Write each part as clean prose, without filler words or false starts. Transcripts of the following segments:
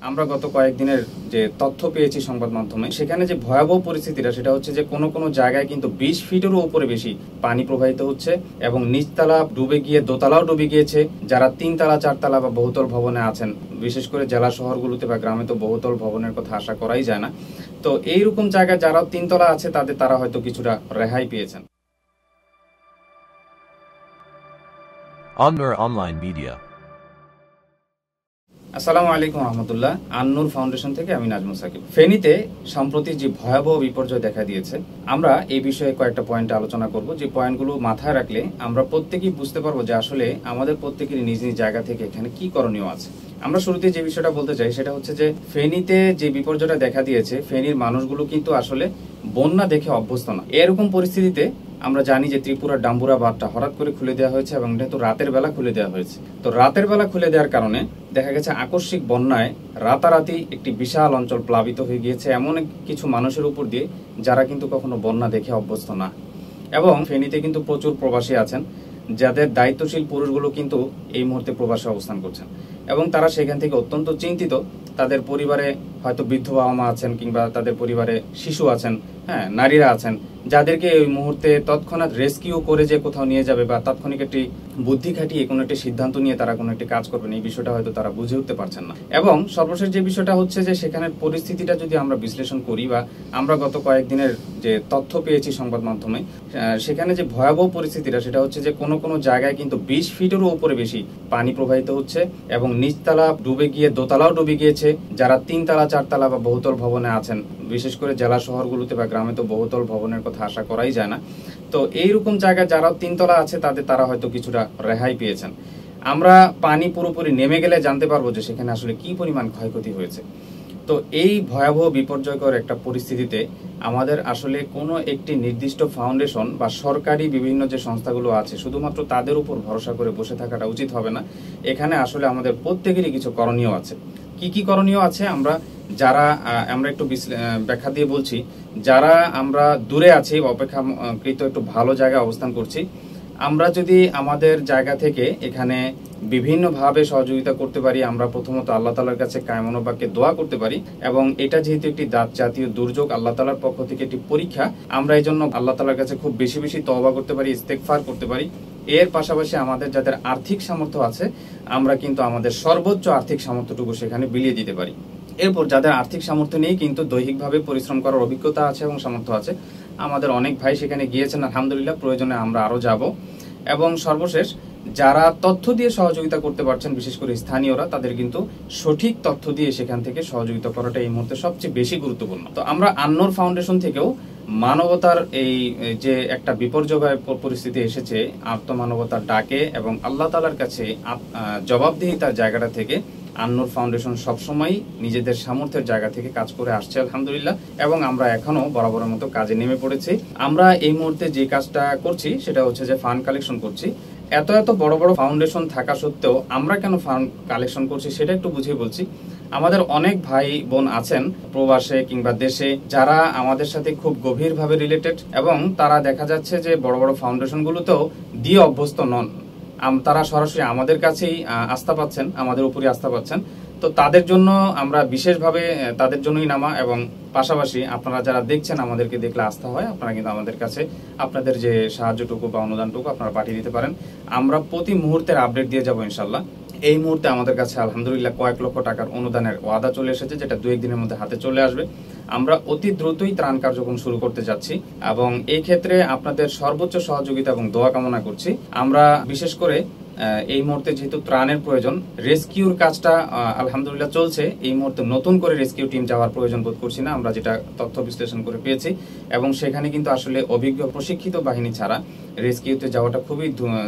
আমরা গত কয়েকদিনের যে তথ্য পেয়েছি সংবাদ মাধ্যমে, সেখানে যে ভয়াবহ পরিস্থিতিটা সেটা হচ্ছে যে কোনো কোনো জায়গায় কিন্তু 20 ফিটেরও উপরে বেশি পানি প্রবাহিত হচ্ছে এবং নিচতলা ডুবে গিয়ে দোতলাও ডুবে গিয়েছে। যারা 3 তলা 4 তলা বা বহুতল ভবনে আছেন, বিশেষ করে জেলা শহরগুলোতে বা গ্রামে তো বহুতল ভবনের কথা আশা করাই যায় না। তো এইরকম জায়গায় যারা 3 তলা আছে তারা হয়তো কিছুটা রেহাই পেয়েছেন। Annur Online Media. আসসালামু আলাইকুম রহমতুল্লাহ। আন্নুর ফাউন্ডেশন থেকে আমি নাজমুল সাকিব। ফেনীতে সম্প্রতি যে ভয়াবহ বিপর্যয় দেখা দিয়েছে, আমরা এই বিষয়ে কয়েকটা পয়েন্টে আলোচনা করব, যে পয়েন্টগুলো মাথায় রাখলে আমরা প্রত্যেকেই বুঝতে পারবো যে আসলে আমাদের প্রত্যেকেরই নিজ নিজ জায়গা থেকে এখানে কি করণীয় আছে। আমরা শুরুতে যে বিষয়টা বলতে চাই সেটা হচ্ছে যে ফেনীতে যে বিপর্যয়টা দেখা দিয়েছে, ফেনীর মানুষগুলো কিন্তু আসলে বন্যা দেখে অভ্যস্ত না। এরকম পরিস্থিতিতে আমরা জানি যে ত্রিপুরার ডাম্বুরা বাঁধটা হঠাৎ করে খুলে দেওয়া হয়েছে এবং এটা তো রাতের বেলা খুলে দেওয়া হয়েছে। তো রাতের বেলা খুলে দেওয়ার কারণে দেখা গেছে আকস্মিক বন্যায় রাতারাতি একটি বিশাল অঞ্চল প্লাবিত হয়ে গিয়েছে এমন কিছু মানুষের উপর দিয়ে যারা কিন্তু কখনো বন্যা দেখে অভ্যস্ত না। এবং ফেনীতে কিন্তু প্রচুর প্রবাসী আছেন, যাদের দায়িত্বশীল পুরুষগুলো কিন্তু এই মুহূর্তে প্রবাসে অবস্থান করছেন এবং তারা সেখান থেকে অত্যন্ত চিন্তিত। তাদের পরিবারে হয়তো বৃদ্ধ বাবা মা আছেন কিংবা তাদের পরিবারে শিশু আছেন, নারীরা আছেন, যাদেরকে এই মুহূর্তে তৎক্ষণাৎ রেস্কিউ করে যে কোথাও নিয়ে যাবে বা তাৎক্ষণিক একটি বুদ্ধি খাটিয়ে কোনো একটি সিদ্ধান্ত নিয়ে তারা কোনো একটি কাজ করবেন, এই বিষয়টা হয়তো তারা বুঝে উঠতে পারছেন না। এবং সর্বশেষ যে বিষয়টা হচ্ছে যে সেখানের পরিস্থিতিটা যদি আমরা বিশ্লেষণ করি বা আমরা গত কয়েকদিনের যে তথ্য পেয়েছি সংবাদ মাধ্যমে, সেখানে যে ভয়াবহ পরিস্থিতিটা সেটা হচ্ছে যে কোনো কোনো জায়গায় কিন্তু 20 ফিটেরও উপরে বেশি পানি প্রবাহিত হচ্ছে এবং নিচতলা ডুবে গিয়ে দোতলাও ডুবে গিয়েছে। যারা 3 তলা 4 তলা বা বহুতল ভবনে আছেন, বিশেষ করে জেলা শহরগুলোতে বা গ্রামে তো বহুতল ভবনের কথা আশা করাই যায় না। তো এইরকম জায়গায় যারা 3 তলা আছে তারা হয়তো কিছুটা রেহাই পেয়েছেন। আমরা পানি পুরোপুরি নেমে গেলে জানতে পারবো যে সেখানে আসলে কি পরিমাণ ক্ষয়ক্ষতি হয়েছে। তো এই ভয়াবহ বিপর্যয়কর একটা পরিস্থিতিতে আমাদের আসলে কোনো একটি নির্দিষ্ট ফাউন্ডেশন বা সরকারি বিভিন্ন যে সংস্থাগুলো আছে শুধুমাত্র তাদের উপর ভরসা করে বসে থাকাটা উচিত হবে না। এখানে আসলে আমাদের প্রত্যেকেরই কিছু করণীয় আছে। কি কি করণীয় আছে আমরা একটু ব্যাখ্যা দিয়ে বলছি। যারা আমরা দূরে আছি, অপেক্ষাকৃত একটু ভালো জায়গায় অবস্থান করছি, আমরা যদি আমাদের জায়গা থেকে এখানে বিভিন্নভাবে সহযোগিতা করতে পারি, আমরা প্রথমত আল্লাহ তাআলার কাছে কায়মনোবাক্যে দোয়া করতে পারি। এবং এটা যেহেতু একটি জাতীয় দুর্যোগ, আল্লাহ তাআলার পক্ষ থেকে একটি পরীক্ষা, আমরা এই জন্য আল্লাহ তাআলার কাছে খুব বেশি বেশি তওবা করতে পারি, ইস্তেগফার করতে পারি। এর পাশাপাশি আমাদের যাদের আর্থিক সামর্থ্য আছে, আমরা কিন্তু আমাদের সর্বোচ্চ আর্থিক সামর্থ্যটুকু সেখানে বিলিয়ে দিতে পারি। এরপর যাদের আর্থিক সামর্থ্য নেই কিন্তু দৈহিকভাবে পরিশ্রম করার অভিজ্ঞতা আছে এবং সামর্থ্য আছে, আমাদের অনেক ভাই সেখানে গিয়েছেন আলহামদুলিল্লাহ, প্রয়োজনে আমরা আরো যাব। এবং সর্বশেষ যারা তথ্য দিয়ে সহযোগিতা করতে পারছেন, বিশেষ করে স্থানীয়রা, তাদের কিন্তু সঠিক তথ্য দিয়ে সেখান থেকে সহযোগিতা করাটা এই মুহূর্তে সবচেয়ে বেশি গুরুত্বপূর্ণ। তো আমরা আন্নুর ফাউন্ডেশন থেকেও মানবতার এই যে একটা বিপর্যয় পরিস্থিতি এসেছে, আত্মমানবতার ডাকে এবং আল্লাহ তাআলার কাছে জবাবদিহিতার জায়গাটা থেকে আন্নুর ফাউন্ডেশন সবসময় নিজেদের সামর্থ্যের জায়গা থেকে কাজ করে আসছে আলহামদুলিল্লাহ। এবং আমরা এখনো বরাবরের মতো কাজে নেমে পড়েছি। আমরা এই মুহূর্তে যে কাজটা করছি সেটা হচ্ছে যে ফান্ড কালেকশন করছি। এত এত বড় বড় ফাউন্ডেশন থাকা সত্ত্বেও আমরা কেন ফান্ড কালেকশন করছি সেটা একটু বুঝিয়ে বলছি। আমাদের অনেক ভাই বোন আছেন প্রবাসে কিংবা দেশে, যারা আমাদের সাথে খুব গভীরভাবে রিলেটেড এবং তারা দেখা যাচ্ছে যে বড় বড় ফাউন্ডেশনগুলোতেও দিয়ে অভ্যস্ত নন। তারা সরাসরি আমাদের কাছেই আস্থা পাচ্ছেন, আমাদের উপরই আস্থা পাচ্ছেন। তো তাদের জন্য আমরা বিশেষভাবে তাদের জন্যই নামা। এবং পাশাপাশি আপনারা যারা দেখছেন, আমাদেরকে দেখলে আস্থা হয়, আপনারা কিন্তু আমাদের কাছে আপনাদের যে সাহায্যটুকু বা অনুদানটুকু আপনারা পাঠিয়ে দিতে পারেন। আমরা প্রতি মুহূর্তের আপডেট দিয়ে যাব ইনশাল্লাহ। এই মুহূর্তে আমাদের কাছে আলহামদুলিল্লাহ কয়েক লক্ষ টাকার অনুদানের ওয়াদা চলে এসেছে, যেটা 2-1 দিনের মধ্যে হাতে চলে আসবে। আমরা অতি দ্রুতই ত্রাণ কার্যক্রম শুরু করতে যাচ্ছি এবং এই ক্ষেত্রে আপনাদের সর্বোচ্চ সহযোগিতা এবং দোয়া কামনা করছি। আমরা বিশেষ করে এই মুহূর্তে যেহেতু ত্রাণের প্রয়োজন, রেস্কিউর কাজটা আলহামদুলিল্লাহ চলছে। এই মুহূর্তে নতুন করে রেস্কিউ টিম যাওয়ার প্রয়োজন বোধ করছি না, আমরা যেটা তথ্য বিশ্লেষণ করে পেয়েছি। এবং সেখানে কিন্তু আসলে অভিজ্ঞ প্রশিক্ষিত বাহিনী ছাড়া রেস্কিউতে যাওয়াটা খুবই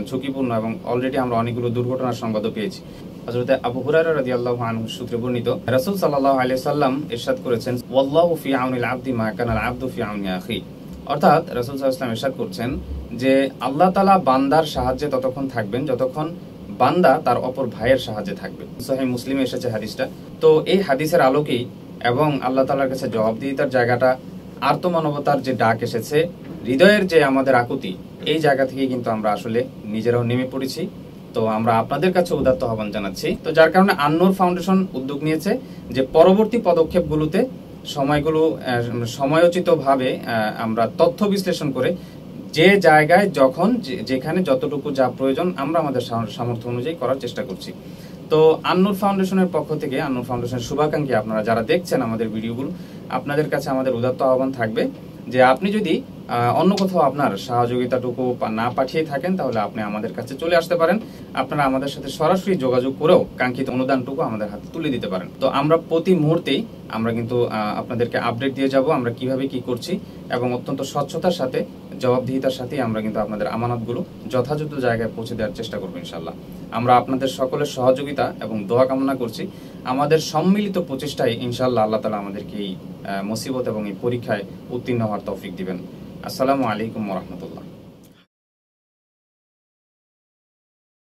ঝুঁকিপূর্ণ এবং অলরেডি আমরা অনেকগুলো দুর্ঘটনার সংবাদও পেয়েছি। হযরত আবু হুরায়রা রাদিয়াল্লাহু আনহু সূত্রে বর্ণিত, রাসূল সাল্লাল্লাহু আলাইহি সাল্লাম ইরশাদ করেছেন, ওয়াল্লাহু ফি আউনিল আবদি মা কানাল আবদু ফি আউনি আখি। অর্থাৎ রাসূল সাল্লাল্লাহু আলাইহি ওয়াসাল্লাম ইরশাদ করছেন যে আল্লাহ তাআলা বান্দার সাহায্যে ততক্ষণ থাকবেন যতক্ষণ বান্দা তার অপর ভাইয়ের সাহায্যে থাকবে। সহিহ মুসলিমে এসেছে হাদিসটা। তো এই হাদিসের আলোকেই এবং আল্লাহ তাআলার কাছে জবাবদিহিতার জায়গাটা, আর্তমানবতার যে ডাক এসেছে, হৃদয়ের যে আমাদের আকুতি, এই জায়গা থেকে কিন্তু আমরা আসলে নিজেরাও নেমে পড়েছি তো আমরা আপনাদের কাছে উদাত্ত আহ্বান জানাচ্ছি। তো যার কারণে আন্নুর ফাউন্ডেশন উদ্যোগ নিয়েছে যে পরবর্তী পদক্ষেপগুলোতে সময়গুলো সময়োচিতভাবে আমরা তথ্য বিশ্লেষণ করে যে জায়গায় যখন যেখানে যতটুকু যা প্রয়োজন আমরা আমাদের সামর্থ্য অনুযায়ী করার চেষ্টা করছি। তো আন্নুর ফাউন্ডেশনের পক্ষ থেকে, আন্নুর ফাউন্ডেশনের শুভাকাঙ্ক্ষী আপনারা যারা দেখছেন আমাদের ভিডিওগুলো, আপনাদের কাছে আমাদের উদাত্ত আহ্বান থাকবে যে আপনি যদি অন্য কোথাও আপনার সহযোগিতাটুকু না পাঠিয়ে থাকেন তাহলে আপনি আমাদের কাছে চলে আসতে পারেন। আপনারা আমাদের সাথে সরাসরি যোগাযোগ করেও কাঙ্ক্ষিত অনুদানটুকু আমাদের হাতে তুলে দিতে পারেন। তো আমরা প্রতি মুহূর্তেই আমরা কিন্তু আপনাদেরকে আপডেট দিয়ে যাব আমরা কিভাবে কি করছি, এবং অত্যন্ত স্বচ্ছতার সাথে জবাবদিহিতার সাথে আমরা কিন্তু আপনাদের আমানতগুলো যথাযথ জায়গায় পৌঁছে দেওয়ার চেষ্টা করবো ইনশাল্লাহ। আমরা আপনাদের সকলের সহযোগিতা এবং দোয়া কামনা করছি। আমাদের সম্মিলিত প্রচেষ্টায় ইনশাল্লাহ আল্লাহ তাআলা আমাদেরকে এই মুসিবত এবং এই পরীক্ষায় উত্তীর্ণ হওয়ার তৌফিক দিবেন। আসসালামু আলাইকুম ওয়া রাহমাতুল্লাহ।